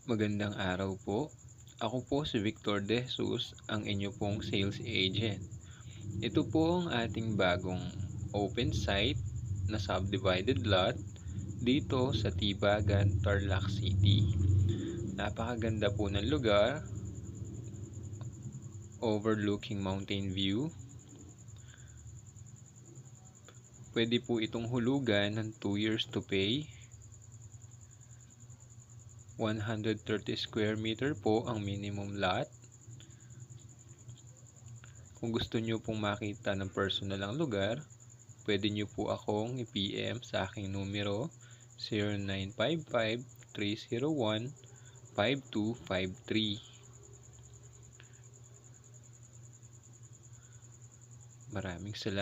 Magandang araw po. Ako po si Victor De Jesus, ang inyo pong sales agent. Ito po ang ating bagong open site na subdivided lot dito sa Tibagan, Tarlac City. Napakaganda po ng lugar, overlooking mountain view. Pwede po itong hulugan ng 2 years to pay. 130 square meter po ang minimum lot. Kung gusto nyo pong makita ng personal ang lugar, pwede nyo po akong i-PM sa aking numero 0955-301-5253. Maraming salamat.